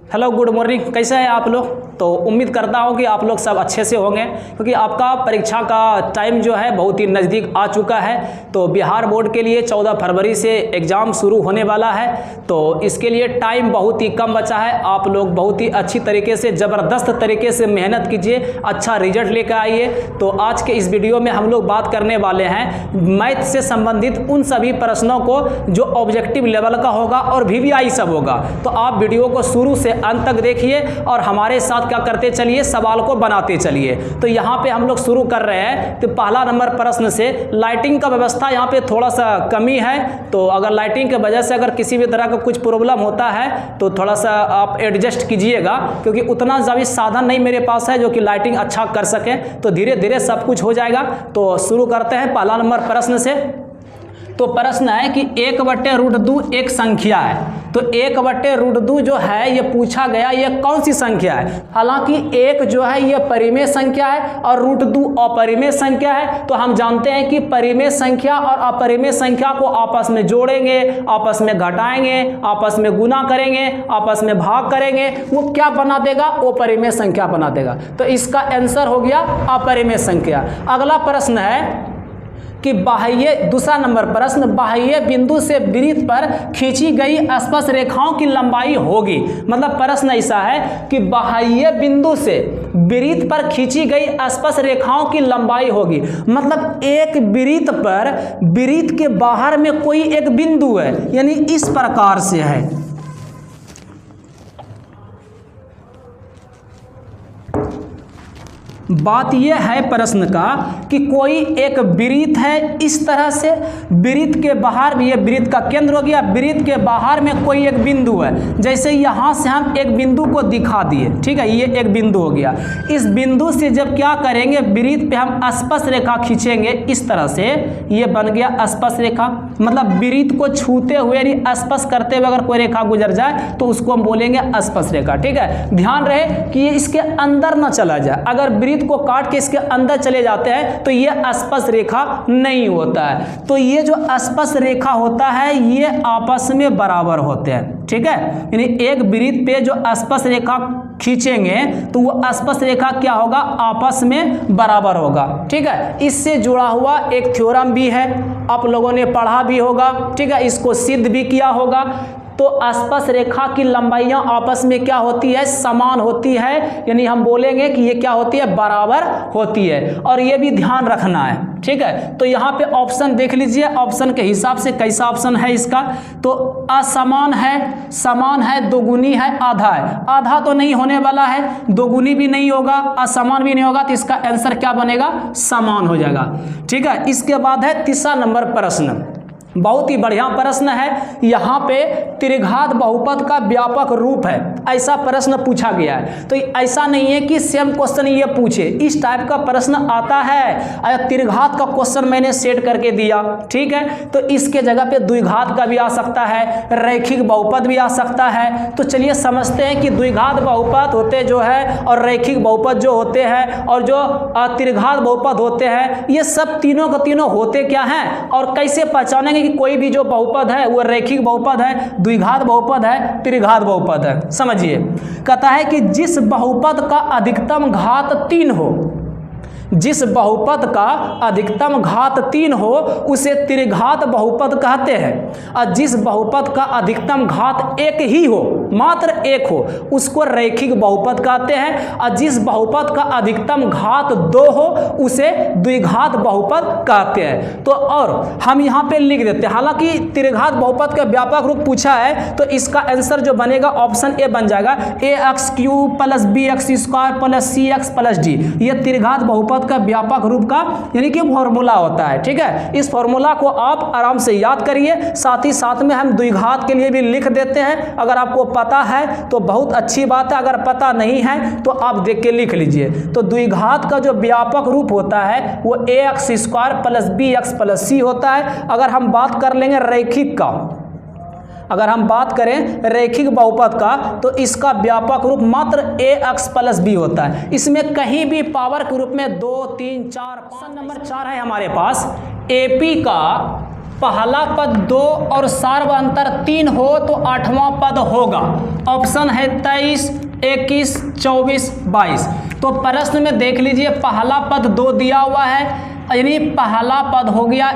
Hello, good morning. कैसे हैं आप लोग? तो उम्मीद करता हूं कि आप लोग सब अच्छे से होंगे, क्योंकि आपका परीक्षा का टाइम जो है बहुत ही नज़दीक आ चुका है। तो बिहार बोर्ड के लिए 14 फरवरी से एग्ज़ाम शुरू होने वाला है, तो इसके लिए टाइम बहुत ही कम बचा है। आप लोग बहुत ही अच्छी तरीके से, ज़बरदस्त तरीके से मेहनत कीजिए, अच्छा रिजल्ट लेकर आइए। तो आज के इस वीडियो में हम लोग बात करने वाले हैं मैथ से संबंधित उन सभी प्रश्नों को जो ऑब्जेक्टिव लेवल का होगा और VVI सब होगा। तो आप वीडियो को शुरू से अंत तक देखिए और हमारे साथ क्या करते चलिए, सवाल को बनाते चलिए। तो यहाँ पे हम लोग शुरू कर रहे हैं। तो पहला नंबर प्रश्न से, लाइटिंग का व्यवस्था यहाँ पे थोड़ा सा कमी है, तो अगर लाइटिंग के वजह से अगर किसी भी तरह का कुछ प्रॉब्लम होता है तो थोड़ा सा आप एडजस्ट कीजिएगा, क्योंकि उतना ज़्यादा साधन नहीं मेरे पास है जो कि लाइटिंग अच्छा कर सके। तो धीरे धीरे सब कुछ हो जाएगा। तो शुरू करते हैं पहला नंबर प्रश्न से। तो प्रश्न है कि 1/√2 एक संख्या है। तो 1/√2 जो है ये पूछा गया, ये कौन सी संख्या है? हालांकि 1 जो है ये परिमेय संख्या है और √2 अपरिमेय संख्या है। तो हम जानते हैं कि परिमेय संख्या और अपरिमेय संख्या को आपस में जोड़ेंगे, आपस में घटाएंगे, आपस में गुना करेंगे, आपस में भाग करेंगे, वो क्या बना देगा? वो परिमेय संख्या बना देगा। तो इसका आंसर हो गया अपरिमेय संख्या। अगला प्रश्न है कि बाह्य, दूसरा नंबर प्रश्न, बाह्य बिंदु से वृत्त पर खींची गई स्पर्श रेखाओं की लंबाई होगी। मतलब प्रश्न ऐसा है कि बाह्य बिंदु से वृत्त पर खींची गई स्पर्श रेखाओं की लंबाई होगी। मतलब एक वृत्त पर, वृत्त के बाहर में कोई एक बिंदु है, यानी इस प्रकार से है। बात यह है प्रश्न का कि कोई एक वृत्त है इस तरह से, वृत्त के बाहर, ये वृत्त का केंद्र हो गया, वृत्त के बाहर में कोई एक बिंदु है। जैसे यहाँ से हम एक बिंदु को दिखा दिए, ठीक है, ये एक बिंदु हो गया। इस बिंदु से जब क्या करेंगे, वृत्त पे हम स्पर्श रेखा खींचेंगे इस तरह से, ये बन गया स्पर्श रेखा। मतलब वृत्त को छूते हुए यानी स्पर्श करते हुए अगर कोई रेखा गुजर जाए तो उसको हम बोलेंगे स्पर्श रेखा। ठीक है, ध्यान रहे कि ये इसके अंदर ना चला जाए। अगर वृत्त को काट के इसके अंदर चले जाते हैं तो ये स्पर्श रेखा नहीं होता है। तो ये जो स्पर्श रेखा होता है ये आपस में बराबर होते हैं। ठीक है, यानी एक वृत्त पे जो स्पर्श रेखा खींचेंगे तो वो स्पर्श रेखा क्या होगा? आपस में बराबर होगा। ठीक है, इससे जुड़ा हुआ एक थ्योरम भी है, आप लोगों ने पढ़ा भी होगा। ठीक है, इसको सिद्ध भी किया होगा। तो स्पर्श रेखा की लंबाइयां आपस में क्या होती है? समान होती है, यानी हम बोलेंगे कि ये क्या होती है? बराबर होती है। और ये भी ध्यान रखना है। ठीक है, तो यहाँ पे ऑप्शन देख लीजिए, ऑप्शन के हिसाब से कैसा ऑप्शन है इसका। तो असमान है, समान है, दोगुनी है, आधा है। आधा तो नहीं होने वाला है, दोगुनी भी नहीं होगा, असमान भी नहीं होगा, तो इसका आंसर क्या बनेगा? समान हो जाएगा। ठीक है, इसके बाद है तीसरा नंबर प्रश्न। बहुत ही बढ़िया प्रश्न है। यहाँ पे त्रिघात बहुपद का व्यापक रूप है, ऐसा प्रश्न पूछा गया है। तो ऐसा नहीं है कि सेम क्वेश्चन ये पूछे, इस टाइप का प्रश्न आता है। त्रिघात का क्वेश्चन मैंने सेट करके दिया, ठीक है, तो इसके जगह पे द्विघात का भी आ सकता है, रैखिक बहुपद भी आ सकता है। तो चलिए समझते हैं कि द्विघात बहुपद होते जो है और रैखिक बहुपद जो होते हैं और जो त्रिघात बहुपद होते हैं, ये सब तीनों के तीनों होते क्या हैं और कैसे पहचानेंगे कि कोई भी जो बहुपद है वो रैखिक बहुपद है, द्विघात बहुपद है, त्रिघात बहुपद है। समझिए, कहता है कि जिस बहुपद का अधिकतम घात 3 हो, जिस बहुपद का अधिकतम घात 3 हो उसे त्रिघात बहुपद कहते हैं। और जिस बहुपद का अधिकतम घात 1 ही हो, मात्र 1 हो, उसको रैखिक बहुपद कहते हैं। और जिस बहुपद का अधिकतम घात 2 हो उसे द्विघात बहुपद कहते हैं। तो और हम यहाँ पे लिख देते हैं, हालांकि त्रिघात बहुपद का व्यापक रूप पूछा है तो इसका आंसर जो बनेगा ऑप्शन ए बन जाएगा, ax³ + bx² + cx + d। ये त्रिघात बहुपद का व्यापक रूप का यानी कि फॉर्मूला होता है। ठीक है, इस फॉर्मूला को आप आराम से याद करिए। साथ ही साथ में हम द्विघात के लिए भी लिख देते हैं। अगर आपको पता है तो बहुत अच्छी बात है, अगर पता नहीं है तो आप देख के लिख लीजिए। तो द्विघात का जो व्यापक रूप होता है वो ax² + bx + c होता है। अगर हम बात कर लेंगे रैखिक का, अगर हम बात करें रैखिक बहुपद का तो इसका व्यापक रूप मात्र ax + b होता है। इसमें कहीं भी पावर के रूप में 2, 3, 4, 5 नंबर 4 है हमारे पास। AP का पहला पद 2 और सार्वअंतर 3 हो तो 8वां पद होगा। ऑप्शन है 23, 21, 24, 22। तो प्रश्न में देख लीजिए, पहला पद 2 दिया हुआ है, यानी पहला पद हो गया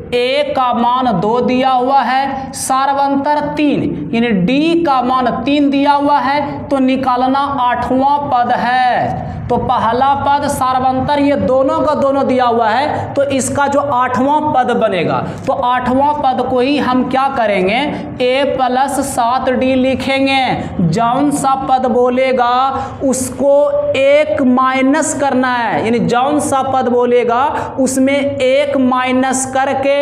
ए का मान 2 दिया हुआ है, सार्वअंतर 3 यानी डी का मान 3 दिया हुआ है, तो निकालना 8वां पद है। तो पहला पद सार्वअंतर ये दोनों का दोनों दिया हुआ है, तो इसका जो 8वां पद बनेगा, तो 8वां पद को ही हम क्या करेंगे, a + 7d लिखेंगे। जौन सा पद बोलेगा उसको 1 माइनस करना है, यानी जौन सा पद बोलेगा उसमें 1 माइनस करके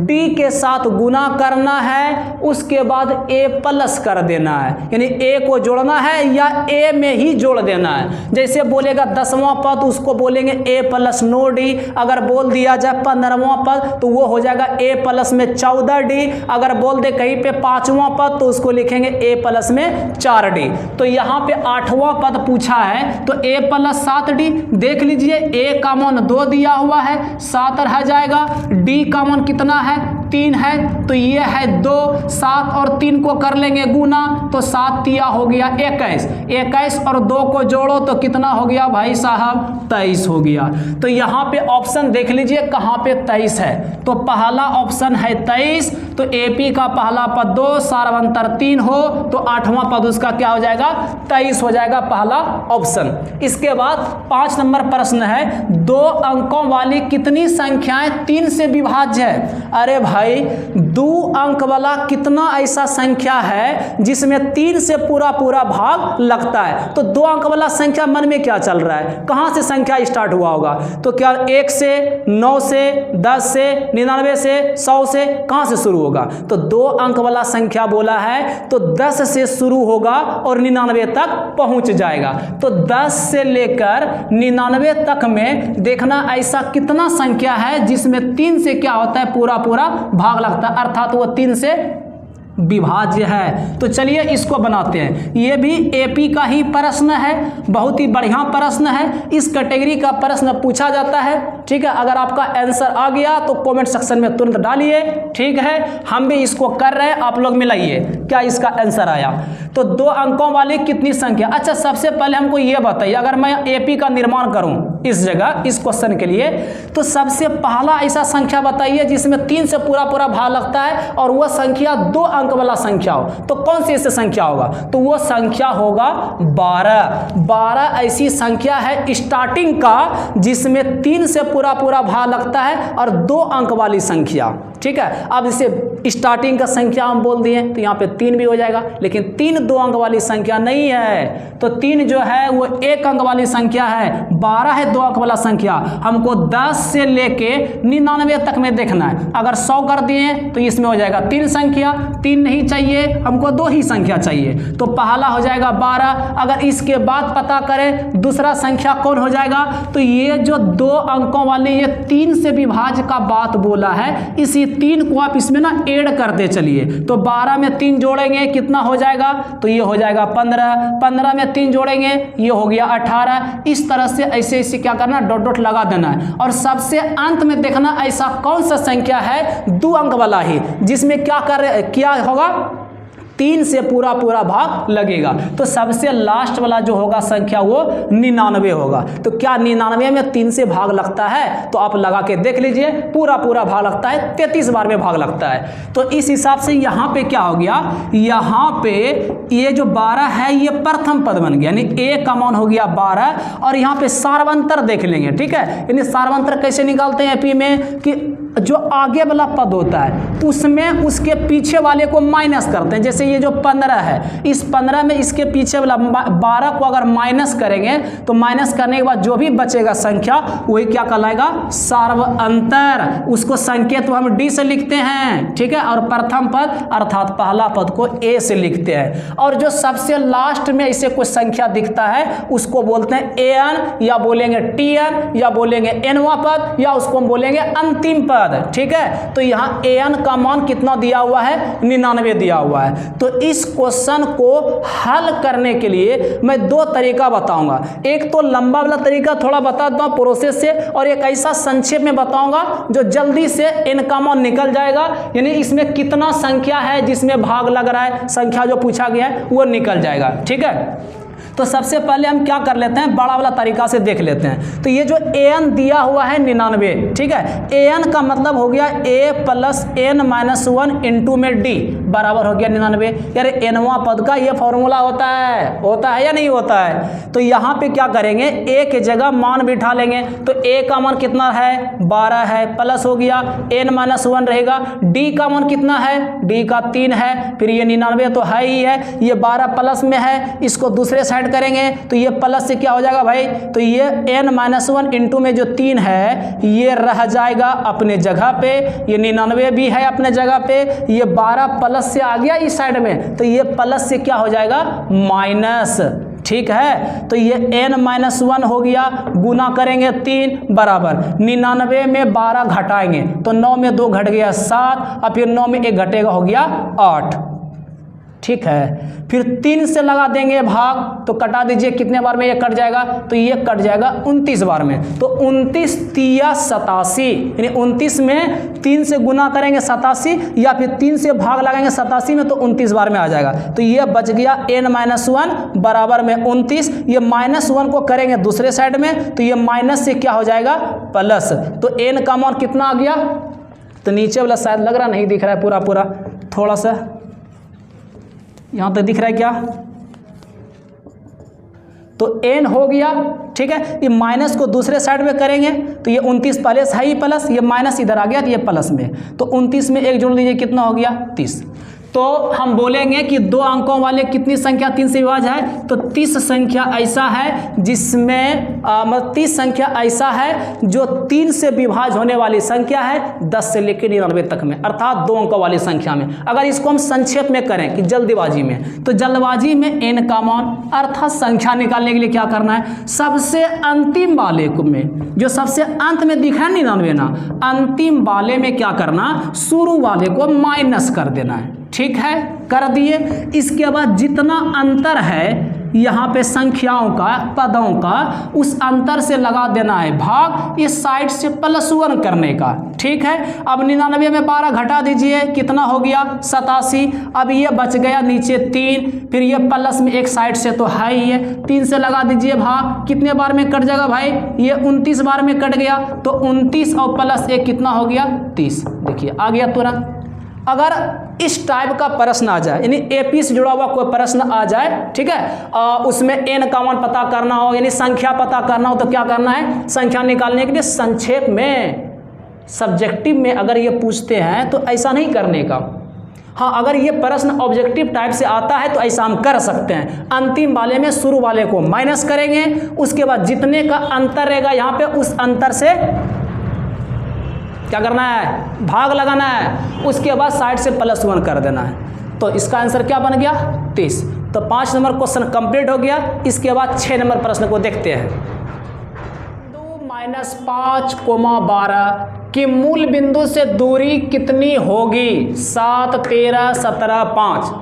d के साथ गुना करना है, उसके बाद a प्लस कर देना है, यानी a को जोड़ना है या a में ही जोड़ देना है। जैसे बोलेगा 10वां पद, उसको बोलेंगे a + 9d। अगर बोल दिया जाए 15वां पद तो वो हो जाएगा a प्लस में 14d। अगर बोल दे कहीं पे 5वां पद तो उसको लिखेंगे a प्लस में 4d। तो यहाँ पे 8वां पद पूछा है तो a + 7d। देख लीजिए a का मान 2 दिया हुआ है, 7 रह जाएगा, d का मान कितना है 3 है, तो ये है 2, 7 और 3 को कर लेंगे गुना, तो 7 तिया हो गया 21, 21 और 2 को जोड़ो तो कितना हो गया भाई साहब 23 हो गया। तो यहाँ पे ऑप्शन देख लीजिए कहाँ पे 23 है, तो पहला ऑप्शन है 23। तो एपी का पहला पद 2 सार्वअंतर 3 हो तो 8वां पद उसका क्या हो जाएगा 23 हो जाएगा, पहला ऑप्शन। इसके बाद 5 नंबर प्रश्न है, 2 अंकों वाली कितनी संख्याएं 3 से विभाज्य है। अरे भाई 2 अंक वाला कितना ऐसा संख्या है जिसमें 3 से पूरा पूरा भाग लगता है। तो 2 अंक वाला संख्या मन में क्या चल रहा है, कहां से संख्या स्टार्ट हुआ होगा, तो क्या 1 से, 9 से, 10 से, 99 से, 100 से, कहां से शुरू होगा। तो 2 अंक वाला संख्या बोला है तो 10 से शुरू होगा और 99 तक पहुंच जाएगा। तो 10 से लेकर 99 तक में देखना ऐसा कितना संख्या है जिसमें 3 से क्या होता है पूरा पूरा भाग लगता है, अर्थात वो 3 से विभाज्य है। तो चलिए इसको बनाते हैं। ये भी एपी का ही प्रश्न है, बहुत ही बढ़िया प्रश्न है, इस कैटेगरी का प्रश्न पूछा जाता है। ठीक है, अगर आपका आंसर आ गया तो कमेंट सेक्शन में तुरंत डालिए। ठीक है, हम भी इसको कर रहे हैं, आप लोग मिलाइए क्या इसका आंसर आया। तो 2 अंकों वाली कितनी संख्या। अच्छा, सबसे पहले हमको ये बताइए, अगर मैं एपी का निर्माण करूं इस जगह इस क्वेश्चन के लिए, तो सबसे पहला ऐसा संख्या बताइए जिसमें 3 से पूरा पूरा भाग लगता है और वह संख्या 2 अंक वाला संख्या हो, तो कौन सी ऐसी संख्या होगा, तो वो संख्या होगा 12। 12 ऐसी संख्या है स्टार्टिंग का जिसमें 3 से पूरा पूरा भाग लगता है और 2 अंक वाली संख्या। ठीक है, अब इसे स्टार्टिंग का संख्या हम बोल दिए तो यहाँ पे 3 भी हो जाएगा, लेकिन 3 2 अंक वाली संख्या नहीं है, तो 3 जो है वो 1 अंक वाली संख्या है, 12 है 2 अंक वाला संख्या। हमको 10 से लेके 99 तक में देखना है। अगर 100 कर दिए तो इसमें हो जाएगा 3 संख्या, 3 नहीं चाहिए हमको, 2 ही संख्या चाहिए, तो पहला हो जाएगा 12। अगर इसके बाद पता करें दूसरा संख्या कौन हो जाएगा, तो ये जो 2 अंकों वाले ये 3 से विभाज्य का बात बोला है, इसी 3 को आप इसमें ना ऐड करते चलिए। तो 12 में 3 जोड़ेंगे कितना हो जाएगा, तो ये हो जाएगा 15। 15 में 3 जोड़ेंगे ये हो गया 18। इस तरह से ऐसे ऐसे क्या करना, डॉट डॉट लगा देना है। और सबसे अंत में देखना ऐसा कौन सा संख्या है 2 अंक वाला ही जिसमें क्या होगा 3 से पूरा पूरा भाग लगेगा। तो सबसे लास्ट वाला जो होगा संख्या वो 99 होगा। तो क्या 99 में 3 से भाग लगता है, तो आप लगा के देख लीजिए, पूरा पूरा भाग लगता है, 33 बार में भाग लगता है। तो इस हिसाब से यहाँ पे क्या हो गया, यहाँ पे ये जो 12 है ये प्रथम पद बन गया, यानी ए का मान हो गया 12। और यहाँ पे सार्वंतर देख लेंगे। ठीक है, यानी सार्वंतर कैसे निकालते हैं एपी में, कि जो आगे वाला पद होता है उसमें उसके पीछे वाले को माइनस करते हैं। जैसे ये जो 15 है, इस 15 में इसके पीछे वाला 12 को अगर माइनस करेंगे तो माइनस करने के बाद जो भी बचेगा संख्या वही क्या कहलाएगा, सार्वअंतर। उसको संकेत हम डी से लिखते हैं। ठीक है, और प्रथम पद अर्थात पहला पद को ए से लिखते हैं। और जो सबसे लास्ट में इसे कोई संख्या दिखता है उसको बोलते हैं एन, या बोलेंगे टीएन, या बोलेंगे एनवा पद, या उसको हम बोलेंगे अंतिम पद। पद, ठीक है। तो यहाँ an का मान कितना दिया हुआ है, 99 दिया हुआ है। तो इस क्वेश्चन को हल करने के लिए मैं दो तरीका बताऊंगा। एक तो लंबा वाला तरीका थोड़ा बताता हूं प्रोसेस से, और एक ऐसा संक्षेप में बताऊंगा जो जल्दी से n का मान निकल जाएगा, यानी इसमें कितना संख्या है जिसमें भाग लग रहा है, संख्या जो पूछा गया है वो निकल जाएगा, ठीक है। तो सबसे पहले हम क्या कर लेते हैं, बड़ा वाला तरीका से देख लेते हैं। तो ये जो an दिया हुआ है 99, ठीक है। an का मतलब हो गया a प्लस n-1 इंटू में d बराबर हो गया 99। यार nवां पद का ये फॉर्मूला होता है या नहीं होता है। तो यहाँ पे क्या करेंगे, a के जगह मान बिठा लेंगे। तो a का मान कितना है, 12 है, प्लस हो गया n-1 रहेगा। d का मान कितना है, d का 3 है, फिर ये 99 तो है ही है, ये 12 प्लस में है, इसको दूसरे साइड करेंगे तो ये प्लस से क्या हो जाएगा भाई, तो ये n-1 इंटू में जो 3 है ये रह जाएगा अपने जगह पे, ये 99 भी है अपने जगह पे, ये 12 प्लस से आ गया इस साइड में, तो ये प्लस से क्या हो जाएगा, माइनस, ठीक है। तो ये n-1 हो गया, गुना करेंगे 3 बराबर 99 में 12 घटाएंगे तो 9 में 2 घट गया 7, और फिर 9 में 1 घटेगा हो गया 8, ठीक है। फिर 3 से लगा देंगे भाग, तो कटा दीजिए, कितने बार में ये कट जाएगा, तो ये कट जाएगा 29 बार में। तो 29 तिया 87, यानी 29 में 3 से गुना करेंगे 87, या फिर 3 से भाग लगाएंगे 87 में तो 29 बार में आ जाएगा। तो ये बच गया n-1 बराबर में 29। ये -1 को करेंगे दूसरे साइड में तो ये माइनस से क्या हो जाएगा, प्लस। तो n का मान कितना आ गया, तो नीचे वाला शायद लग रहा नहीं दिख रहा है पूरा, थोड़ा सा यहाँ तक दिख रहा है क्या, तो n हो गया, ठीक है। ये माइनस को दूसरे साइड में करेंगे तो ये 29 पहले है ही प्लस, ये माइनस इधर आ गया तो ये प्लस में, तो 29 में 1 जोड़ दीजिए, कितना हो गया 30। तो हम बोलेंगे कि 2 अंकों वाले कितनी संख्या 3 से विभाज्य है, तो 30 संख्या ऐसा है जिसमें 30 संख्या ऐसा है जो 3 से विभाज्य होने वाली संख्या है 10 से लेकर 99 तक में, अर्थात 2 अंकों वाली संख्या में। अगर इसको हम संक्षेप में करें कि जल्दबाजी में, तो जल्दबाजी में n का मान अर्थात संख्या निकालने के लिए क्या करना है, सबसे अंतिम वाले को में, जो सबसे अंत में दिख रहा है 99 ना, अंतिम वाले में क्या करना, शुरू वाले को माइनस कर देना है, ठीक है, कर दिए। इसके बाद जितना अंतर है यहाँ पे संख्याओं का, पदों का, उस अंतर से लगा देना है भाग, इस साइड से +1 करने का, ठीक है। अब 99 में 12 घटा दीजिए, कितना हो गया 87। अब ये बच गया नीचे 3, फिर ये प्लस में एक साइड से तो है ही है, 3 से लगा दीजिए भाग, कितने बार में कट जाएगा भाई, ये 29 बार में कट गया, तो 29 और +1 कितना हो गया 30। देखिए आ गया तुरंत। अगर इस टाइप का प्रश्न आ जाए, यानी एपी से जुड़ा हुआ कोई प्रश्न आ जाए, ठीक है, उसमें n का मान पता करना हो, यानी संख्या पता करना हो, तो क्या करना है, संख्या निकालने के लिए संक्षेप में, सब्जेक्टिव में अगर ये पूछते हैं तो ऐसा नहीं करने का। हाँ, अगर ये प्रश्न ऑब्जेक्टिव टाइप से आता है तो ऐसा हम कर सकते हैं। अंतिम वाले में शुरू वाले को माइनस करेंगे, उसके बाद जितने का अंतर रहेगा यहाँ पे उस अंतर से क्या करना है, भाग लगाना है, उसके बाद साइड से +1 कर देना है। तो इसका आंसर क्या बन गया 30। तो 5 नंबर क्वेश्चन कंप्लीट हो गया। इसके बाद 6 नंबर प्रश्न को देखते हैं। 2 - 5, 12 की मूल बिंदु से दूरी कितनी होगी, 7, 13, 17, 5।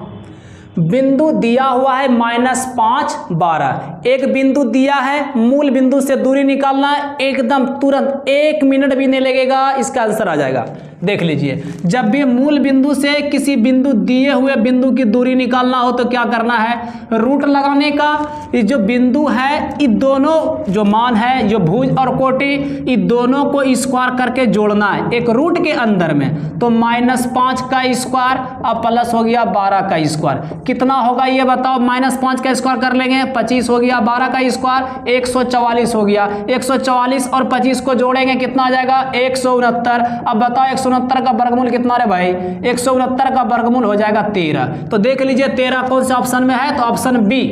बिंदु दिया हुआ है -5, 12। एक बिंदु दिया है, मूल बिंदु से दूरी निकालना है, एकदम तुरंत 1 मिनट भी नहीं लगेगा, इसका आंसर आ जाएगा। देख लीजिए, जब भी मूल बिंदु से किसी बिंदु दिए हुए बिंदु की दूरी निकालना हो तो क्या करना है, रूट लगाने का। ये जो बिंदु है, ये दोनों जो मान है, जो भुज और कोटि, ये दोनों को स्क्वायर करके जोड़ना है एक रूट के अंदर में। तो -5 का स्क्वायर अब प्लस हो गया 12 का स्क्वायर, कितना होगा ये बताओ। -5 का स्क्वायर कर लेंगे 25 हो गया, 12 का स्क्वायर 144 हो गया, 144 और 25 को जोड़ेंगे कितना आ जाएगा 169। अब बताओ 169 का वर्गमूल कितना रे भाई, 169 का वर्गमूल हो जाएगा 13। तो देख लीजिए 13 कौन से ऑप्शन में है, तो option B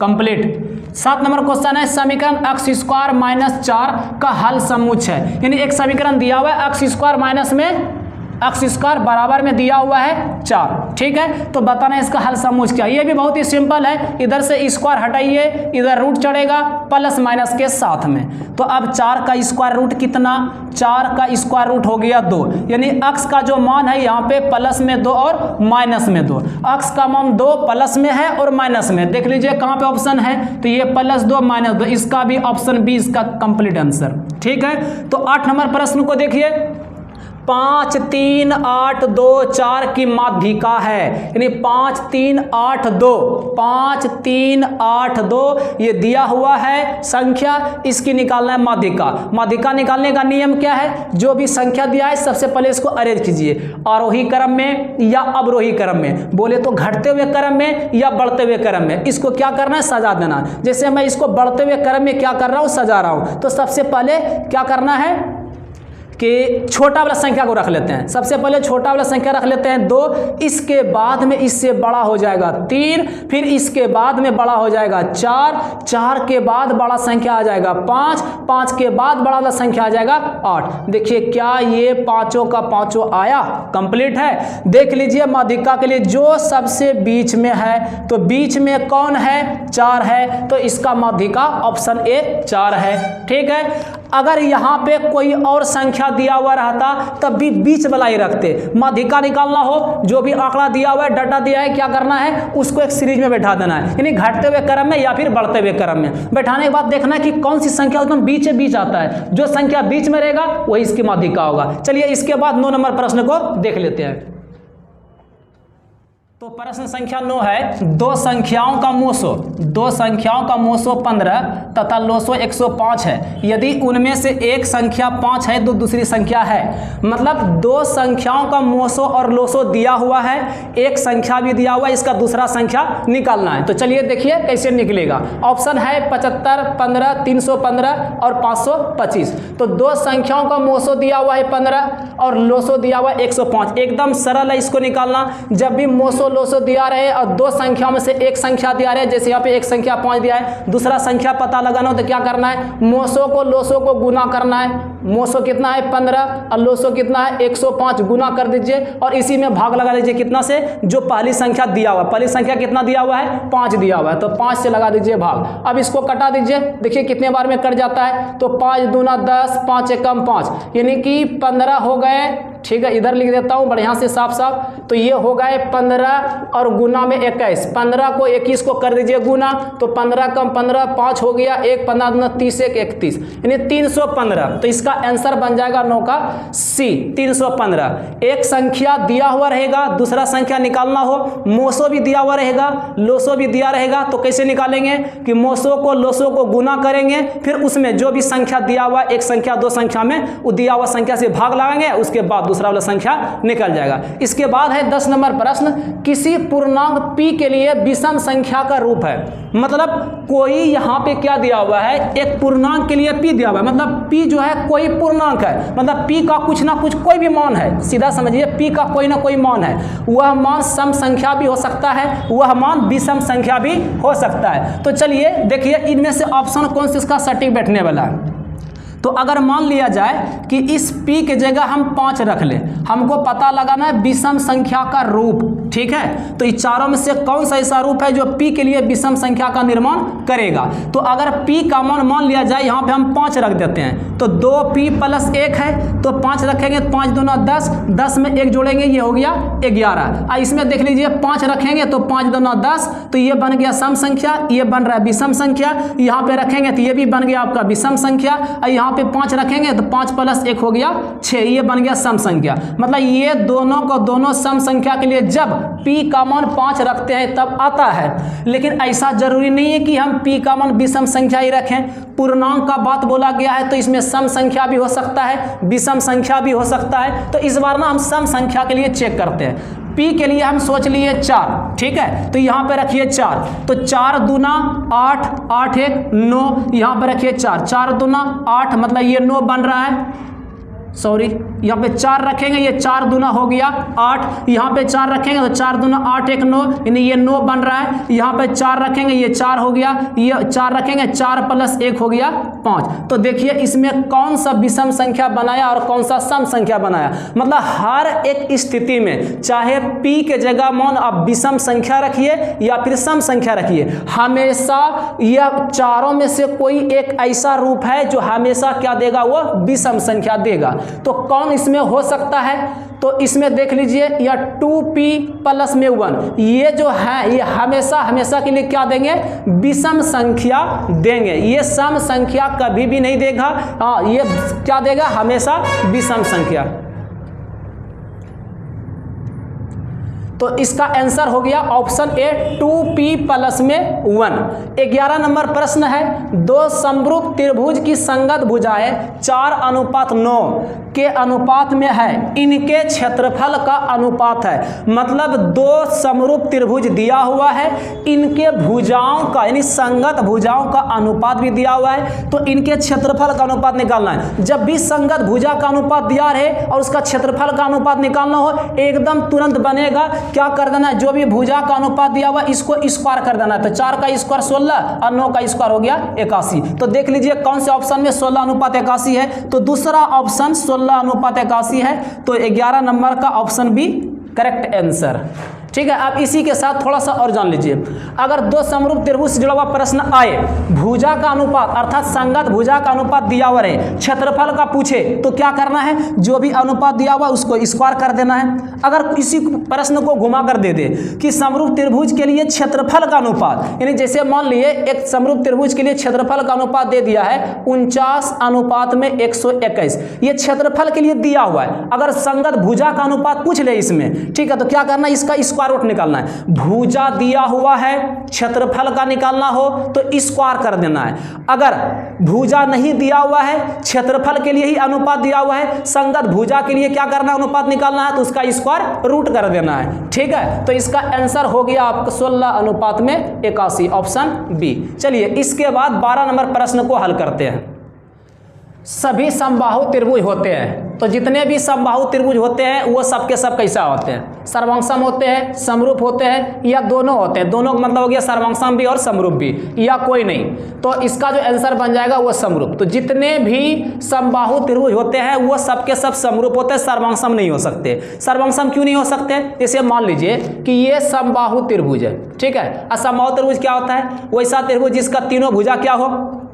complete. 7 number question है, समीकरण x² - 4 का हल समुच्चय है। यानी एक समीकरण दिया हुआ है, x² - में एक्स स्क्वायर बराबर में दिया हुआ है 4, ठीक है। तो बताना इसका हल समूह क्या, ये भी बहुत ही सिंपल है, इधर से स्क्वायर हटाइए, इधर रूट चढ़ेगा प्लस माइनस के साथ में। तो अब 4 का स्क्वायर रूट कितना, 4 का स्क्वायर रूट हो गया 2, यानी एक्स का जो मान है यहाँ पे प्लस में 2 और माइनस में 2, एक्स का मान 2 प्लस में है और माइनस में, देख लीजिए कहाँ पे ऑप्शन है, तो ये +2 -2, इसका भी ऑप्शन बी इसका कंप्लीट आंसर, ठीक है। तो 8 नंबर प्रश्न को देखिए, 5 3 8 2 4 की माध्यिका है, यानी 5 3 8 2, 5 3 8 2 ये दिया हुआ है संख्या, इसकी निकालना है माध्यिका। माध्यिका निकालने का नियम क्या है, जो भी संख्या दिया है सबसे पहले इसको अरेंज कीजिए, आरोही क्रम में या अवरोही क्रम में, बोले तो घटते हुए क्रम में या बढ़ते हुए क्रम में, इसको क्या करना है, सजा देना। जैसे मैं इसको बढ़ते हुए क्रम में क्या कर रहा हूँ, सजा रहा हूँ, तो सबसे पहले क्या करना है कि छोटा वाला संख्या को रख लेते हैं, सबसे पहले छोटा वाला संख्या रख लेते हैं 2, इसके बाद में इससे बड़ा हो जाएगा 3, फिर इसके बाद में बड़ा हो जाएगा 4, 4 के बाद बड़ा संख्या आ जाएगा 5, 5 के बाद बड़ा वाला संख्या आ जाएगा 8। देखिए क्या ये पांचों का पांचों आया, कंप्लीट है। देख लीजिए माध्यिका के लिए जो सबसे बीच में है, तो बीच में कौन है, 4 है, तो इसका माध्यिका ऑप्शन ए 4 है, ठीक है। अगर यहाँ पे कोई और संख्या दिया हुआ रहता तब भी बीच वाला ही रखते, माध्यिका निकालना हो, जो भी आंकड़ा दिया हुआ है, डाटा दिया है, क्या करना है, उसको एक सीरीज में बैठा देना है, यानी घटते हुए क्रम में या फिर बढ़ते हुए क्रम में। बैठाने के बाद देखना है कि कौन सी संख्या उसमें बीच आता है, जो संख्या बीच में रहेगा वही इसकी माध्यिका होगा। चलिए इसके बाद 9 नंबर प्रश्न को देख लेते हैं। तो प्रश्न संख्या 9 है, दो संख्याओं का मोसो 15 तथा लोसो 105 है, यदि उनमें से एक संख्या 5 है तो दूसरी संख्या है। मतलब दो संख्याओं का मोसो और लोसो दिया हुआ है, एक संख्या भी दिया हुआ है, इसका दूसरा संख्या निकालना है। तो चलिए देखिए कैसे निकलेगा। ऑप्शन है 75, 15, 315 और 525। तो दो संख्याओं का मोसो दिया हुआ है 15 और लोसो दिया हुआ है 105, एकदम सरल है इसको निकालना। जब भी मोसो लोसो दिया रहे और दो संख्याओं में से एक संख्या दिया रहे, जैसे यहाँ पे एक संख्या 5 दिया है, दूसरा संख्या पता लगाना हो तो क्या करना है, मोसो को लोसो को गुना करना है। मोसो कितना है 15 और लोसो कितना है 105, गुना कर दीजिए और इसी में भाग लगा दीजिए कितना से, जो पहली संख्या दिया हुआ है। पहली संख्या कितना दिया हुआ है, 5 दिया हुआ है, तो 5 से लगा दीजिए भाग। अब इसको कटा दीजिए, देखिए कितने बार में कट जाता है, तो 5 दूना 10, 5 एकम 5, यानी कि 15 हो गए। ठीक है, इधर लिख देता हूँ बढ़िया से साफ साफ। तो ये हो गए 15 और गुना में 21, 15 को 21 को कर दीजिए गुना, तो 15 कम 15, 5 हो गया, 1 15 दूना 30, 1 31, यानी 315। तो इसका आंसर बन जाएगा 9 का सी, 315। एक संख्या दिया हुआ रहेगा, दूसरा संख्या निकालना हो, मोसो भी दिया हुआ रहेगा, लोसो भी दिया रहेगा, तो कैसे निकालेंगे कि मोसो को लोसो को गुना करेंगे, फिर उसमें जो भी संख्या दिया हुआ, एक संख्या दो संख्या में, वो दिया हुआ संख्या से भाग लगाएंगे, उसके बाद दूसरा वाला संख्या निकल जाएगा। इसके बाद है 10 नंबर प्रश्न, किसी पूर्णांक p के लिए विषम संख्या का रूप है। मतलब कोई यहाँ पे क्या दिया हुआ है, एक पूर्णांक के लिए p दिया हुआ है, मतलब p जो है कोई पूर्णांक है, मतलब p का कुछ ना कुछ कोई भी मान है, सीधा समझिए p का कोई ना कोई मान है, वह मान सम संख्या भी हो सकता है, वह मान विषम संख्या भी हो सकता है। तो चलिए देखिए इनमें से ऑप्शन कौन सा इसका सटीक बैठने वाला है। तो अगर मान लिया जाए कि इस p के जगह हम 5 रख लें, हमको पता लगाना है विषम संख्या का रूप, ठीक है। तो इस चारों में से कौन सा ऐसा रूप है जो p के लिए विषम संख्या का निर्माण करेगा। तो अगर p का मान लिया जाए, यहाँ पे हम 5 रख देते हैं, तो 2p + 1 है, तो 5 रखेंगे, 5 दूना 10, 10 में 1 जोड़ेंगे, ये हो गया 11। इसमें देख लीजिए 5 रखेंगे तो 5 दूना 10, तो ये बन गया सम संख्या, ये बन रहा है विषम संख्या। यहाँ पे रखेंगे तो ये भी बन गया आपका विषम संख्या, यहाँ पे 5 रखेंगे तो 5 + 1 हो गया 6, ये बन गया सम संख्या। मतलब ये दोनों को दोनों सम संख्या के लिए जब p का मान 5 रखते हैं तब आता है। लेकिन ऐसा जरूरी नहीं है कि हम p का मान विषम संख्या ही रखें। पूर्णांक का बात बोला गया है तो इसमें सम संख्या भी हो सकता है, विषम संख्या भी हो सकता है। तो इस बार ना हम सम संख्या के लिए चेक करते हैं। p के लिए हम सोच लिए 4, ठीक है, तो यहाँ पे रखिए 4, तो 4 दूना 8, 8 1 9, यहाँ पे रखिए 4, 4 दूना 8, मतलब ये 9 बन रहा है। सॉरी यहाँ पे 4 रखेंगे, ये 4 दूना हो गया 8, यहाँ पे 4 रखेंगे तो 4 दूना 8 1 9, यानी ये 9 बन रहा है। यहाँ पे 4 रखेंगे, ये 4 हो गया, ये 4 रखेंगे, 4 + 1 हो गया 5। तो देखिए इसमें कौन सा विषम संख्या बनाया और कौन सा सम संख्या बनाया। मतलब हर एक स्थिति में चाहे p के जगह मान आप विषम संख्या रखिए या फिर सम संख्या रखिए, हमेशा यह चारों में से कोई एक ऐसा रूप है जो हमेशा क्या देगा, वो विषम संख्या देगा। तो कौन इसमें हो सकता है, तो इसमें देख लीजिए यह 2p + में 1, ये जो है ये हमेशा के लिए क्या देंगे, विषम संख्या देंगे। ये सम संख्या कभी भी नहीं देगा, हाँ ये क्या देगा, हमेशा विषम संख्या। तो इसका आंसर हो गया ऑप्शन ए 2p + में 1। 11 नंबर प्रश्न है, दो समरूप त्रिभुज की संगत भुजाएं 4:9 के अनुपात में है, इनके क्षेत्रफल का अनुपात है। मतलब दो समरूप त्रिभुज दिया हुआ है, इनके भुजाओं का यानी संगत भुजाओं का अनुपात भी दिया हुआ है, तो इनके क्षेत्रफल का अनुपात निकालना है। जब भी संगत भुजा का अनुपात दिया रहे और उसका क्षेत्रफल का अनुपात निकालना हो, एकदम तुरंत बनेगा, क्या कर देना है, जो भी भुजा का अनुपात दिया हुआ इसको स्क्वायर कर देना है। तो 4 का स्क्वायर 16 और 9 का स्क्वायर हो गया 81। तो देख लीजिए कौन से ऑप्शन में 16:81 है, तो दूसरा ऑप्शन 16:81 है। तो 11 नंबर का ऑप्शन बी करेक्ट आंसर। ठीक है, आप इसी के साथ थोड़ा सा और जान लीजिए, अगर दो समरूप त्रिभुज से जुड़ा हुआ प्रश्न आए, भुजा का अनुपात अर्थात संगत भुजा का अनुपात दिया हुआ है, क्षेत्रफल का पूछे तो क्या करना है, जो भी अनुपात दिया हुआ उसको स्क्वायर कर देना है। अगर इसी प्रश्न को घुमा कर दे दे कि समरूप त्रिभुज के लिए क्षेत्रफल का अनुपात, यानी जैसे मान लिए एक समरूप त्रिभुज के लिए क्षेत्रफल का अनुपात दे दिया है 49:121, ये क्षेत्रफल के लिए दिया हुआ है। अगर संगत भुजा का अनुपात पूछ ले इसमें, ठीक है, तो क्या करना है, इसका स्क्वायर रूट निकालना है। भुजा दिया हुआ है, क्षेत्रफल का निकालना हो तो स्क्वायर कर देना है। अगर भुजा नहीं दिया हुआ है, क्षेत्रफल के लिए ही अनुपात दिया हुआ है, संगत भुजा के लिए क्या करना है, अनुपात निकालना है, तो उसका स्क्वायर रूट कर देना है। ठीक है, तो इसका आंसर हो गया आपका 16:81 ऑप्शन बी। चलिए इसके बाद 12 नंबर प्रश्न को हल करते हैं। सभी समबाहु त्रिभुज होते हैं, तो जितने भी समबाहु त्रिभुज होते हैं वो सब के सब कैसा होते हैं, सर्वांगसम होते हैं, समरूप होते हैं, या दोनों होते हैं। दोनों का मतलब हो गया सर्वांगसम भी और समरूप भी, या कोई नहीं। तो इसका जो आंसर बन जाएगा वो समरूप। तो जितने भी समबाहु त्रिभुज होते हैं वो सब के सब समरूप होते हैं, सर्वांगसम नहीं हो सकते। सर्वांगसम क्यों नहीं हो सकते, जैसे मान लीजिए कि ये समबाहु त्रिभुज है, ठीक है। असमबाहु त्रिभुज क्या होता है, वैसा त्रिभुज जिसका तीनों भुजा क्या हो,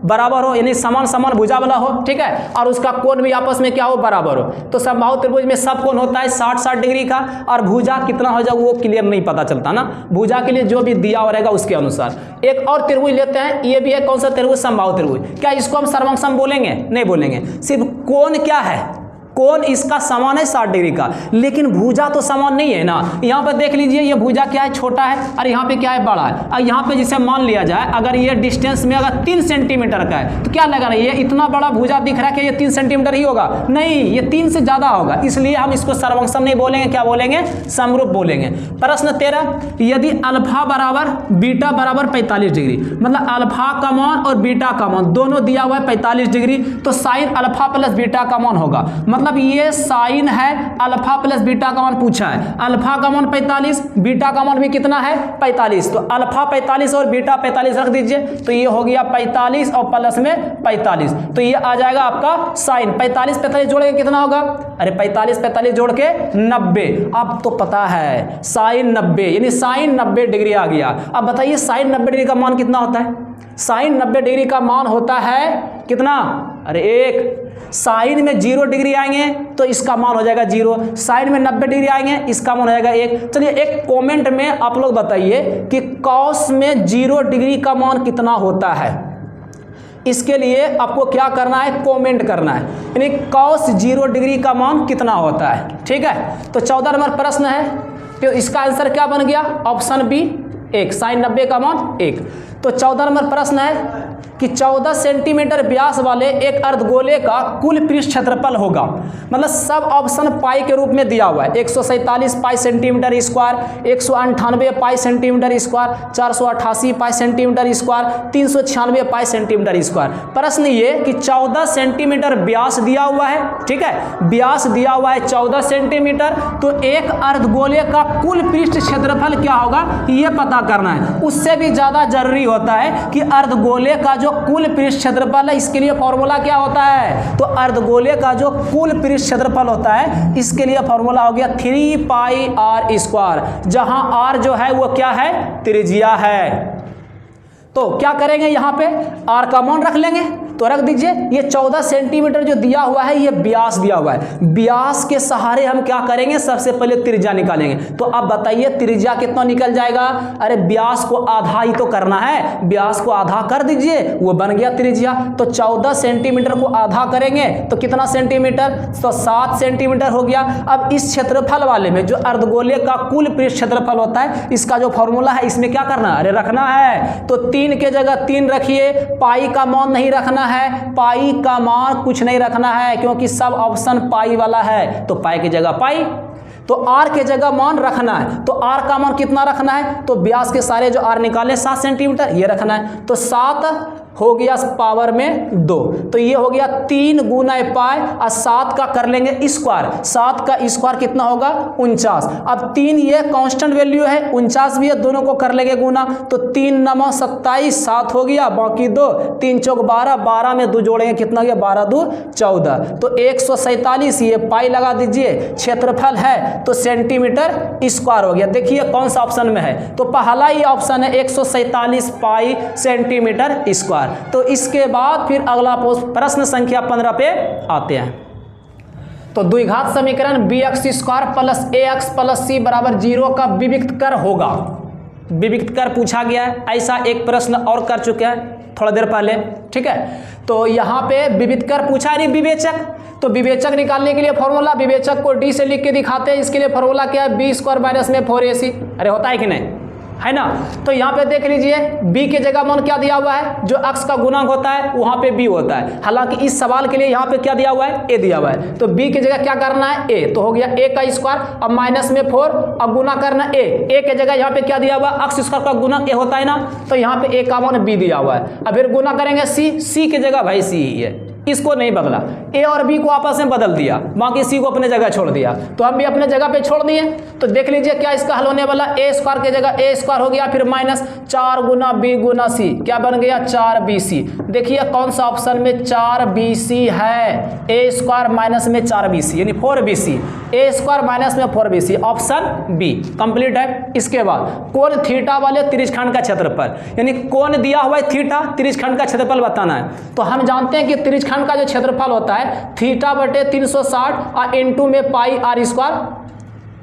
बराबर हो, यानी समान समान भुजा वाला हो, ठीक है, और उसका कोण भी आपस में क्या हो, बराबर हो। तो समबाहु त्रिभुज में सब कोण होता है 60-60 डिग्री का, और भुजा कितना हो जाए वो क्लियर नहीं पता चलता ना, भुजा के लिए जो भी दिया हो रहेगा उसके अनुसार। एक और त्रिभुज लेते हैं, ये भी है कौन सा त्रिभुज, समबाहु त्रिभुज। क्या इसको हम सर्वांगसम बोलेंगे, नहीं बोलेंगे, सिर्फ कोण क्या है, कोण इसका समान है 60 डिग्री का, लेकिन भुजा तो समान नहीं है ना। यहाँ पर देख लीजिए ये भुजा क्या है, छोटा है, और यहाँ पे क्या है, बड़ा है। और यहाँ पे जिसे मान लिया जाए अगर ये डिस्टेंस में अगर 3 सेंटीमीटर का है तो क्या लगा ना, ये इतना बड़ा भुजा दिख रहा है कि ये 3 सेंटीमीटर ही होगा, नहीं ये 3 से ज्यादा होगा, इसलिए हम इसको सर्वांगसम नहीं बोलेंगे, क्या बोलेंगे, समरूप बोलेंगे। प्रश्न 13, यदि अल्फा बराबर बीटा बराबर 45 डिग्री, मतलब अल्फा का मान और बीटा का मान दोनों दिया हुआ है 45 डिग्री, तो साइन अल्फा प्लस बीटा का मान होगा। मतलब ये साइन है, अल्फा प्लस बीटा का मान पूछा है, अल्फा का मान 45, बीटा का मान भी कितना है 45, तो अल्फा 45 और बीटा 45 रख दीजिए, तो ये हो गया 45 और प्लस में 45, तो ये आ जाएगा आपका साइन 45 जोड़ेंगे कितना होगा, अरे 45 जोड़ के 90। अब तो पता है साइन 90, यानी साइन 90 डिग्री आ गया। अब बताइए साइन 90 डिग्री का मान कितना होता है, साइन 90 डिग्री का मान होता है कितना, अरे 1। साइन में 0 डिग्री आएंगे तो इसका मान हो जाएगा 0, साइन में 90 डिग्री आएंगे इसका मान हो जाएगा 1। चलिए एक कमेंट में आप लोग बताइए कि कॉस में 0 डिग्री का मान कितना होता है। इसके लिए आपको क्या करना है, कमेंट करना है, यानी कॉस 0 डिग्री का मान कितना होता है। ठीक है, तो 14 नंबर प्रश्न है, तो इसका आंसर क्या बन गया, ऑप्शन बी 1, साइन 90 का मान 1। तो 14 नंबर प्रश्न है, कि 14 सेंटीमीटर व्यास वाले एक अर्धगोले का कुल पृष्ठ क्षेत्रफल होगा, मतलब सब ऑप्शन पाई के रूप में दिया हुआ है। 147 पाई सेंटीमीटर स्क्वायर, 198 पाई सेंटीमीटर स्क्वायर, 488 पाई सेंटीमीटर स्क्वायर, 396 पाई सेंटीमीटर स्क्वायर। प्रश्न ये कि 14 सेंटीमीटर व्यास दिया हुआ है, ठीक है, व्यास दिया हुआ है 14 सेंटीमीटर, तो एक अर्धगोले का कुल पृष्ठ क्षेत्रफल क्या होगा ये पता करना है। उससे भी ज्यादा जरूरी होता है कि अर्धगोले का जो कुल पृष्ठ क्षेत्रफल है, इसके लिए फॉर्मूला क्या होता है, तो अर्धगोले का जो कुल पृष्ठ क्षेत्रफल होता है इसके लिए फॉर्मूला हो गया 3 पाई आर स्क्वायर, जहां आर जो है वो क्या है, त्रिज्या है। तो क्या करेंगे, यहां पे आर का मान रख लेंगे, तो रख दीजिए। ये 14 सेंटीमीटर जो दिया हुआ है ये व्यास दिया हुआ है, व्यास के सहारे हम क्या करेंगे, सबसे पहले त्रिज्या निकालेंगे। तो अब बताइए त्रिज्या कितना निकल जाएगा, अरे व्यास को आधा ही तो करना है, व्यास को आधा कर दीजिए, वो बन गया त्रिज्या। तो 14 सेंटीमीटर को आधा करेंगे तो कितना सेंटीमीटर, तो 7 सेंटीमीटर हो गया। अब इस क्षेत्रफल वाले में जो अर्धगोले का कुल पृष्ठ क्षेत्रफल होता है, इसका जो फॉर्मूला है इसमें क्या करना है, अरे रखना है, तो 3 के जगह 3 रखिए, पाई का मान नहीं रखना है, पाई का मान कुछ नहीं रखना है क्योंकि सब ऑप्शन पाई वाला है, तो पाई की जगह पाई, तो आर के जगह मान रखना है। तो आर का मान कितना रखना है, तो व्यास के सारे जो आर निकाले 7 सेंटीमीटर ये रखना है, तो 7 हो गया पावर में 2, तो ये हो गया 3 गुना पाई और 7 का कर लेंगे स्क्वायर, 7 का स्क्वायर कितना होगा 49। अब 3 ये कांस्टेंट वैल्यू है, 49 भी है, दोनों को कर लेंगे गुना, तो 3 9 27, 7 हो गया, बाकी 2, 3 चौक 12, 12 में 2 जोड़ेंगे कितना गया, 12 2 14, तो 147, ये पाई लगा दीजिए, क्षेत्रफल है तो सेंटीमीटर स्क्वायर हो गया। देखिए कौन सा ऑप्शन में है, तो पहला ही ऑप्शन है 147 पाई सेंटीमीटर स्क्वायर। तो इसके बाद फिर अगला प्रश्न संख्या 15 पे आते हैं। तो द्विघात समीकरण bx square plus ax plus c बराबर 0 का विविक्त कर होगा, विविक्त कर पूछा गया है, ऐसा एक प्रश्न और कर चुके हैं थोड़ा देर पहले, ठीक है। तो यहाँ पे विविक्त कर पूछा है, नहीं विवेचक, तो विवेचक निकालने के लिए फॉर्मूला, विवेचक को d से लिख के दिखाते हैं, इसके लिए फॉर्मूला क्या है, b स्क्वायर माइनस में 4ac, अरे होता है कि नहीं, है ना। तो यहाँ पे देख लीजिए b के जगह मान क्या दिया हुआ है, जो अक्ष का गुणांक होता है वहां पे b होता है, हालांकि इस सवाल के लिए यहाँ पे क्या दिया हुआ है, a दिया हुआ है, तो b की जगह क्या करना है a, तो हो गया a का स्क्वायर, अब माइनस में 4, अब गुना करना a के जगह यहाँ पे क्या दिया हुआ है, अक्ष स्क्वायर का गुणक a होता है ना, तो यहाँ पे a का मान b दिया हुआ है। अब फिर गुना करेंगे c की जगह भाई c ही है, इसको नहीं बदला, ए और बी को आपस में बदल दिया, बाकी सी को अपने जगह छोड़ दिया, तो हम भी अपने जगह पे छोड़ दिए। तो देख लीजिए क्या इसका हल होने वाला, ए स्क्वायर के जगह ए स्क्वायर हो गया, फिर माइनस 4 गुना बी गुना सी, क्या बन गया 4bc। देखिए कौन सा ऑप्शन में 4bc है, ए स्क्वायर माइनस में 4bc यानी 4bc, ए स्क्वायर माइनस में 4bc, ऑप्शन बी कंप्लीट है। इसके बाद कोण थीटा वाले त्रिज्यखंड का क्षेत्रफल, यानी कोण दिया हुआ है थीटा, त्रिज्यखंड का क्षेत्रफल बताना है। तो हम जानते हैं कि त्रिज्यखंड का जो क्षेत्रफल होता है थीटा बटे 360 और इनटू में पाई आर स्क्वायर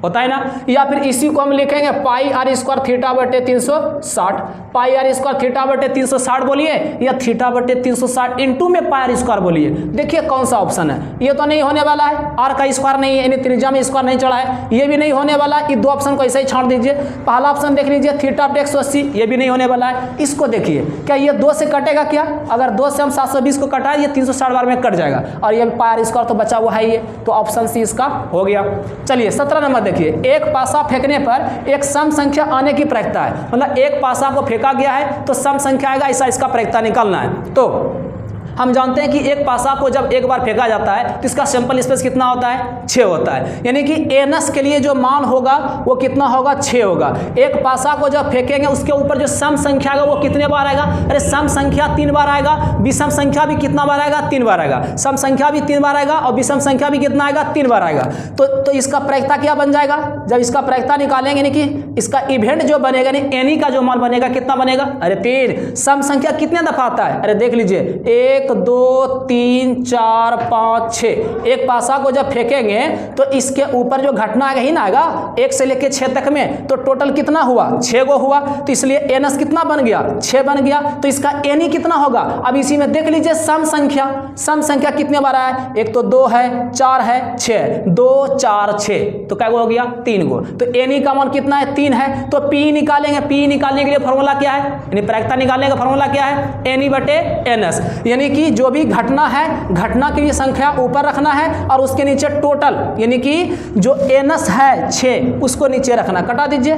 होता है ना, या फिर इसी को हम लिखेंगे पाई आर स्क्वायर थीटा बटे 360, पाई आर स्क्वायर थीटा बटे 360 बोलिए, या थीटा बटे 360 इंटू में पाई आर स्क्वायर बोलिए। देखिए कौन सा ऑप्शन है, ये तो नहीं होने वाला है, आर का स्क्वायर नहीं है, यानी त्रिज्या में स्क्वायर नहीं चढ़ा है, ये भी नहीं होने वाला है, ये दो ऑप्शन को ऐसे ही छोड़ दीजिए। पहला ऑप्शन देख लीजिए थीटा बटे 180, ये भी नहीं होने वाला है। इसको देखिए क्या ये 2 से कटेगा क्या, अगर 2 से हम 720 को कटाए ये 360 बार में कट जाएगा, और ये पाई आर स्क्वायर तो बचा हुआ है, ये तो ऑप्शन सी इसका हो गया। चलिए 17 नंबर देखिए, एक पासा फेंकने पर एक सम संख्या आने की प्रायिकता है, मतलब एक पासा को फेंका गया है तो सम संख्या आएगा, ऐसा इसका प्रायिकता निकालना है। तो हम जानते हैं कि एक पासा को जब एक बार फेंका जाता है तो इसका सैंपल स्पेस कितना होता है, 6 होता है, यानी कि एनएस के लिए जो मान होगा वो कितना होगा, 6 होगा। एक पासा को जब फेंकेंगे उसके ऊपर जो सम संख्या आएगा वो कितने बार आएगा, अरे सम संख्या 3 बार आएगा, विषम संख्या भी कितना बार आएगा, 3 बार आएगा, सम संख्या भी 3 बार आएगा और विषम संख्या भी कितना आएगा, 3 बार आएगा। तो इसका प्रायिकता क्या बन जाएगा, जब इसका प्रायिकता निकालेंगे यानी कि इसका इवेंट जो बनेगा यानी एनी का जो मान बनेगा कितना बनेगा, अरे 3। सम संख्या कितने दफा आता है, अरे देख लीजिए 1 2 3 4 5 6, एक पासा को जब फेंकेंगे तो इसके ऊपर जो घटना आएगा ही ना आएगा 1 से लेके 6 तक में, तो टोटल कितना हुआ 6 गो हुआ, तो इसलिए एनएस कितना बन गया 6 बन गया, तो इसका एनी कितना होगा। अब इसी में देख लीजिए सम संख्या कितने बार है, एक तो 2 है 4 है 6, 2 4 6, तो क्या हो गया 3 गो, तो एनी का मान कितना है 3 है, तो पी निकालेंगे, पी निकालने के लिए फॉर्मूला क्या है, यानी प्रायिकता निकालने का फॉर्मूला क्या है एनी बटे एनएस, यानी कि जो भी घटना है घटना की संख्या ऊपर रखना है और उसके नीचे टोटल यानी कि जो एनएस है 6 उसको नीचे रखना, कटा दीजिए,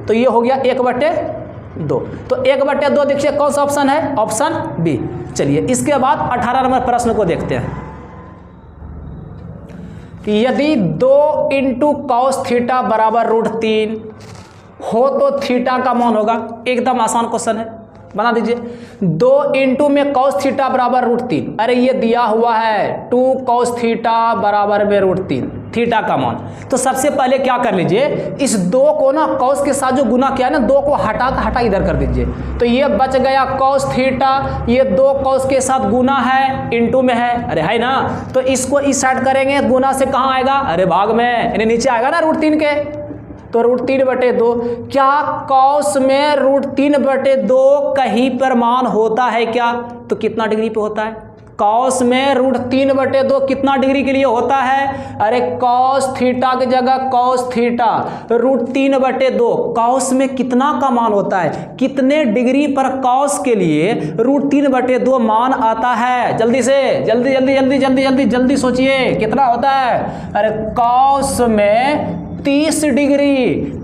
तो ये हो गया 1/2, तो 1/2 देखिए कौन सा ऑप्शन है, ऑप्शन बी। चलिए इसके बाद 18 नंबर प्रश्न को देखते हैं कि यदि 2 × cos थीटा बराबर √3 हो तो थीटा का मान होगा, एकदम आसान क्वेश्चन है, बना दीजिए। 2 इंटू में cos थीटा बराबर √3, अरे ये दिया हुआ है 2 cos थीटा बराबर में √3 थीटा का मान, तो सबसे पहले क्या कर लीजिए, इस 2 को ना cos के साथ जो गुना किया है ना 2 को हटा इधर कर दीजिए, तो ये बच गया cos थीटा, ये 2 cos के साथ गुना है इंटू में है, अरे है ना, तो इसको इस साइड करेंगे, गुना से कहाँ आएगा, अरे भाग में, यानी नीचे आएगा ना √3 के, तो √3/2, क्या cos में √3/2 कहीं पर मान होता है क्या, तो कितना डिग्री पे होता है, cos में √3/2 कितना डिग्री के लिए होता है, अरे cos थीटा की जगह cos थीटा √3/2, cos में कितना का मान होता है, कितने डिग्री पर cos के लिए √3/2 मान आता है, जल्दी से जल्दी सोचिए कितना होता है, अरे cos में 30 डिग्री,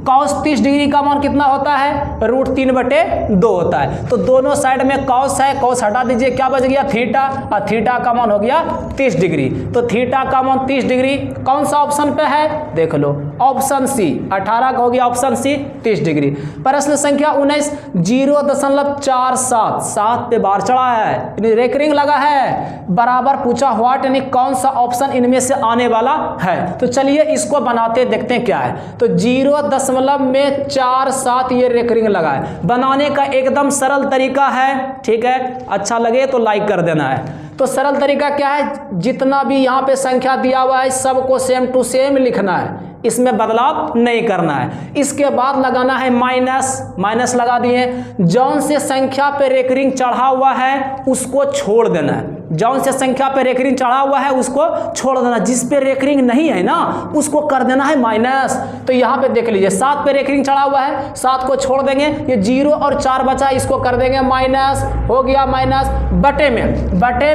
cos 30 डिग्री का मान कितना होता है, √3/2 होता है, तो दोनों साइड में cos है, cos हटा दीजिए, क्या बच गया थीटा, और थीटा का मान हो गया 30 डिग्री, तो थीटा का मान 30 डिग्री कौन सा ऑप्शन पे है, देख लो ऑप्शन सी, 18 का हो गया ऑप्शन सी 30 डिग्री। प्रश्न संख्या 19, 0.47 7 पे बार चढ़ा है, रेकरिंग लगा है, बराबर पूछा व्हाट, यानी कौन सा ऑप्शन इनमें से आने वाला है, तो चलिए इसको बनाते देखते हैं क्या है, तो 0.47 ये रेकरिंग लगा है, बनाने का एकदम सरल तरीका है, ठीक है, अच्छा लगे तो लाइक कर देना है। तो सरल तरीका क्या है, जितना भी यहाँ पे संख्या दिया हुआ है सबको सेम टू सेम लिखना है, इसमें बदलाव नहीं करना है। इसके बाद लगाना है माइनस लगा दिए, जौन से संख्या पे रेकरिंग चढ़ा हुआ है उसको छोड़ देना है, जौन से संख्या पे रेकरिंग चढ़ा हुआ है उसको छोड़ देना, जिस पे रेकरिंग नहीं है ना उसको कर देना है माइनस। तो यहाँ पे देख लीजिए 7 पे रेकरिंग चढ़ा हुआ है, 7 को छोड़ देंगे, ये 0 और 4 बचा, इसको कर देंगे माइनस, हो गया माइनस, बटे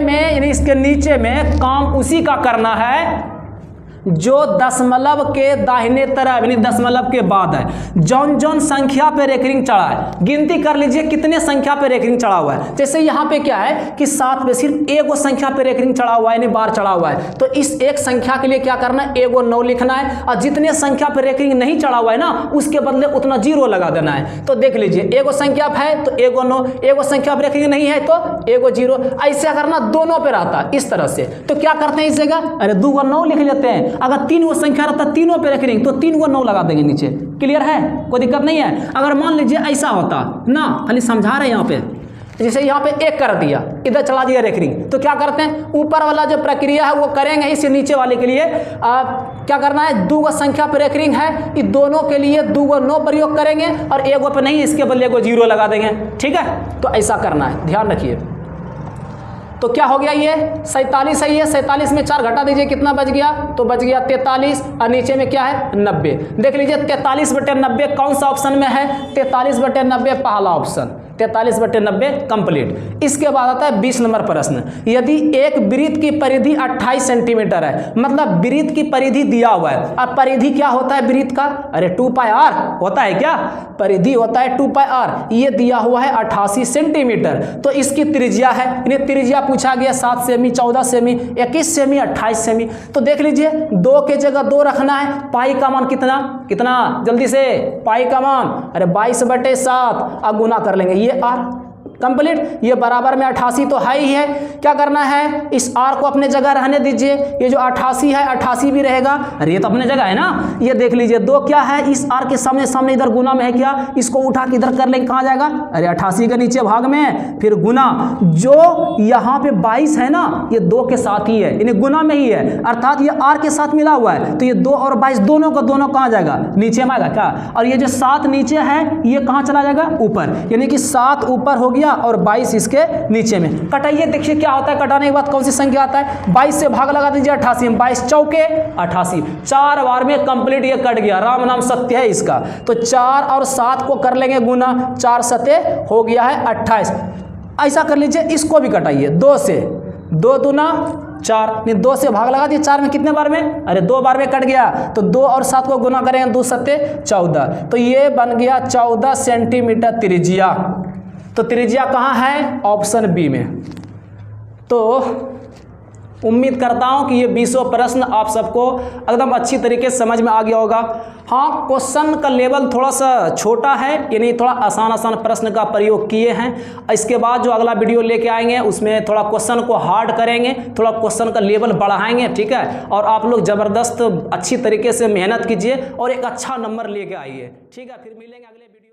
में यानी इसके नीचे में काम उसी का करना है जो दशमलव के दाहिने तरफ यानी दशमलव के बाद है, जौन संख्या पे रेकरिंग चढ़ा है, गिनती कर लीजिए कितने संख्या पे रेकरिंग चढ़ा हुआ है। जैसे यहाँ पे क्या है कि 7 पे सिर्फ एक संख्या पे रेकरिंग चढ़ा हुआ है यानी बार चढ़ा हुआ है, तो इस एक संख्या के लिए क्या करना है, 9 लिखना है, और जितने संख्या पे रेकरिंग नहीं चढ़ा हुआ है ना उसके बदले उतना 0 लगा देना है। तो देख लीजिए 1 संख्या है तो 9, 1 संख्या पे रेकरिंग नहीं है तो 0, ऐसा करना दोनों पे रहता इस तरह से। तो क्या करते हैं इस जगह, अरे 2 × 9 लिख लेते हैं, अगर 3 संख्या रहता तीनों पे रेकरिंग तो 3 × 9 लगा देंगे नीचे, क्लियर है, कोई दिक्कत नहीं है। अगर मान लीजिए ऐसा होता ना, खाली समझा रहे यहाँ पे, जैसे यहाँ पे 1 कर दिया, इधर चला दिया रेकरिंग, तो क्या करते हैं ऊपर वाला जो प्रक्रिया है वो करेंगे, इससे नीचे वाले के लिए क्या करना है, 2 संख्या पे रेकरिंग है, इस दोनों के लिए 2 × 9 प्रयोग करेंगे और 1 पे नहीं, इसके बदले 0 लगा देंगे, ठीक है, तो ऐसा करना है, ध्यान रखिए। तो क्या हो गया, ये 47 है, ये 47 में 4 घटा दीजिए, कितना बच गया, तो बच गया 43, और नीचे में क्या है 90। देख लीजिए 43/90 कौन सा ऑप्शन में है, 43/90 पहला ऑप्शन, 43/90 कंप्लीट। इसके बाद आता है 20 नंबर प्रश्न, यदि एक वृत्त की परिधि 28 सेंटीमीटर है, मतलब वृत्त की परिधि दिया हुआ है, अब परिधि क्या होता है वृत्त का, अरे 2πr होता है क्या, परिधि होता है 2πr, ये दिया हुआ है 88 सेंटीमीटर, तो इसकी त्रिज्या है, इन्हें त्रिज्या पूछा गया 7 सेमी, 14 सेमी, 21 सेमी, 28 सेमी। तो देख लीजिए 2 के जगह 2 रखना है, पाई का मान कितना जल्दी से, पाई का मान अरे 22/7, अब गुना कर लेंगे, ये r कंप्लीट। ये बराबर में 88 तो है ही है। क्या करना है, इस r को अपने जगह रहने दीजिए। ये जो 88 है 88 भी रहेगा। अरे ये तो अपने जगह है ना। ये देख लीजिए 2 क्या है, इस r के सामने सामने इधर गुना में है क्या, इसको उठा के इधर कर लेंगे, कहाँ जाएगा, अरे 88 के नीचे भाग में, फिर गुना। जो यहाँ पे 22 है ना ये 2 के साथ ही है, यानी गुना में ही है, अर्थात ये r के साथ मिला हुआ है। तो ये 2 और 22 दोनों का दोनों कहाँ जाएगा, नीचे में आएगा क्या। और ये जो 7 नीचे है ये कहाँ चला जाएगा, ऊपर, यानी कि 7 ऊपर हो गया और 22 इसके नीचे में। कटाइए, देखिए क्या होता है, कटाने के बाद कौन सी संख्या आता है, 22 से भाग लगा दीजिए 88 में, 22 चौके 88, 4 बार में कंप्लीट ये कट गया। राम नाम सत्य है इसका। तो 4 और 7 को कर लेंगे गुना, 4 सते हो गया है 28। ऐसा कर लीजिए, इसको भी कटाइए 2 से, 2 दूना 4, नहीं 2 से भाग लगा दिए 4 में, कितने बार में, अरे 2 बार में कट गया। तो 2 और 7 को गुना करेंगे, 2 सत्ते 14। तो ये बन गया 14 सेंटीमीटर त्रिज्या। तो त्रिज्या कहाँ है, ऑप्शन बी में। तो उम्मीद करता हूं कि ये 20 प्रश्न आप सबको एकदम अच्छी तरीके से समझ में आ गया होगा। हाँ, क्वेश्चन का लेवल थोड़ा सा छोटा है, यानी थोड़ा आसान प्रश्न का प्रयोग किए हैं। इसके बाद जो अगला वीडियो लेके आएंगे उसमें थोड़ा क्वेश्चन को हार्ड करेंगे, थोड़ा क्वेश्चन का लेवल बढ़ाएंगे, ठीक है। और आप लोग ज़बरदस्त अच्छी तरीके से मेहनत कीजिए और एक अच्छा नंबर लेके आइए, ठीक है। फिर मिलेंगे अगले वीडियो।